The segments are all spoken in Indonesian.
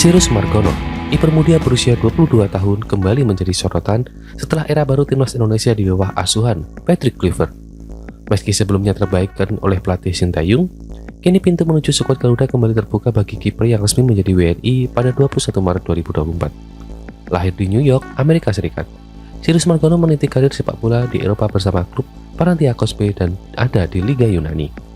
Sirus Margono, kiper muda berusia 22 tahun, kembali menjadi sorotan setelah era baru timnas Indonesia di bawah asuhan Patrick Kluivert. Meski sebelumnya terbaikkan oleh pelatih Sintayong, kini pintu menuju skuad Garuda kembali terbuka bagi kiper yang resmi menjadi WNI pada 21 Maret 2024. Lahir di New York, Amerika Serikat, Sirus Margono meniti karir sepak bola di Eropa bersama klub Panathinaikos B dan ada di Liga Yunani.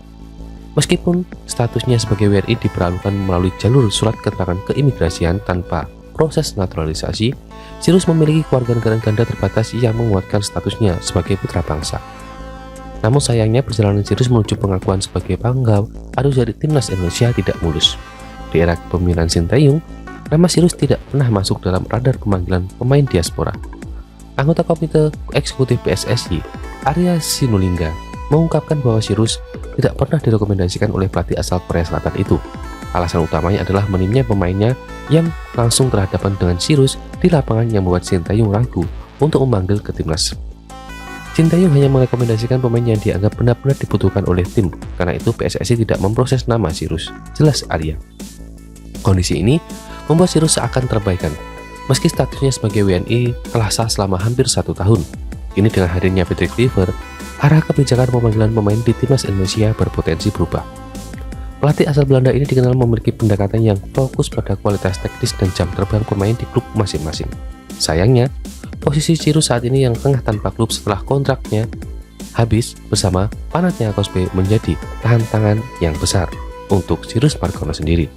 Meskipun statusnya sebagai WNI diperlakukan melalui jalur surat keterangan keimigrasian tanpa proses naturalisasi, Sirus memiliki kewarganegaraan ganda terbatas yang menguatkan statusnya sebagai putra bangsa. Namun sayangnya perjalanan Sirus menuju pengakuan sebagai penggawa harus dari timnas Indonesia tidak mulus. Di era kepemimpinan Sintayong, nama Sirus tidak pernah masuk dalam radar pemanggilan pemain diaspora. Anggota Komite Eksekutif PSSI, Arya Sinulinga, mengungkapkan bahwa Sirus tidak pernah direkomendasikan oleh pelatih asal Korea Selatan itu. Alasan utamanya adalah minimnya pemainnya yang langsung berhadapan dengan Sirus di lapangan yang membuat Sintayong ragu untuk memanggil ke timnas. Sintayong hanya merekomendasikan pemain yang dianggap benar-benar dibutuhkan oleh tim, karena itu PSSI tidak memproses nama Sirus, jelas Arya. Kondisi ini membuat Sirus seakan terbaikan, meski statusnya sebagai WNI telah sah selama hampir 1 tahun. Kini dengan hadirnya Patrick Kluivert, arah kebijakan pemanggilan pemain di timnas Indonesia berpotensi berubah. Pelatih asal Belanda ini dikenal memiliki pendekatan yang fokus pada kualitas teknis dan jam terbang pemain di klub masing-masing. Sayangnya, posisi Sirus saat ini yang tengah tanpa klub setelah kontraknya habis bersama Panathinaikos B menjadi tantangan yang besar untuk Sirus Margono sendiri.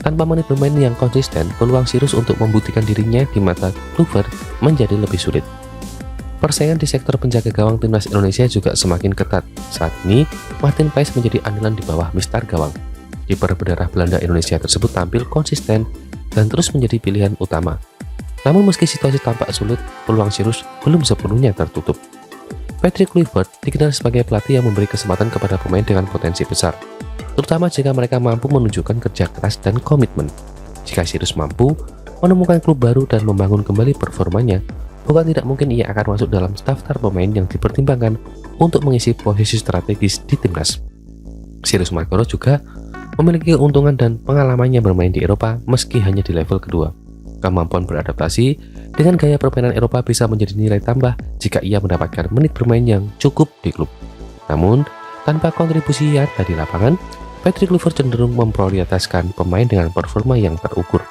Tanpa menit bermain yang konsisten, peluang Sirus untuk membuktikan dirinya di mata Kluivert menjadi lebih sulit. Persaingan di sektor penjaga gawang timnas Indonesia juga semakin ketat. Saat ini, Martin Paes menjadi andalan di bawah mistar gawang. Kiper berdarah Belanda Indonesia tersebut tampil konsisten dan terus menjadi pilihan utama. Namun meski situasi tampak sulit, peluang Sirus belum sepenuhnya tertutup. Patrick Kluivert dikenal sebagai pelatih yang memberi kesempatan kepada pemain dengan potensi besar, terutama jika mereka mampu menunjukkan kerja keras dan komitmen. Jika Sirus mampu menemukan klub baru dan membangun kembali performanya, bukan tidak mungkin ia akan masuk dalam daftar pemain yang dipertimbangkan untuk mengisi posisi strategis di timnas. Sirus Margono juga memiliki keuntungan dan pengalamannya bermain di Eropa meski hanya di level kedua. Kemampuan beradaptasi dengan gaya permainan Eropa bisa menjadi nilai tambah jika ia mendapatkan menit bermain yang cukup di klub. Namun, tanpa kontribusi nyata di lapangan, Patrick Kluivert cenderung memprioritaskan pemain dengan performa yang terukur.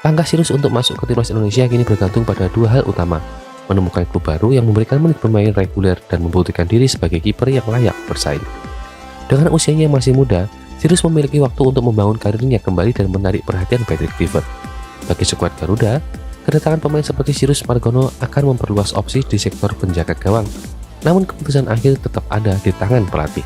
Langkah Sirus untuk masuk ke timnas Indonesia kini bergantung pada 2 hal utama: menemukan klub baru yang memberikan menit bermain reguler dan membuktikan diri sebagai kiper yang layak bersaing. Dengan usianya yang masih muda, Sirus memiliki waktu untuk membangun karirnya kembali dan menarik perhatian Patrick Kluivert. Bagi skuad Garuda, kedatangan pemain seperti Sirus Margono akan memperluas opsi di sektor penjaga gawang. Namun keputusan akhir tetap ada di tangan pelatih.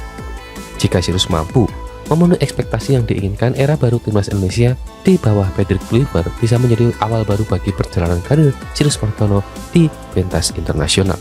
Jika Sirus mampu memenuhi ekspektasi yang diinginkan, era baru timnas Indonesia di bawah Patrick Kluivert bisa menjadi awal baru bagi perjalanan karir Sirus Margono di pentas internasional.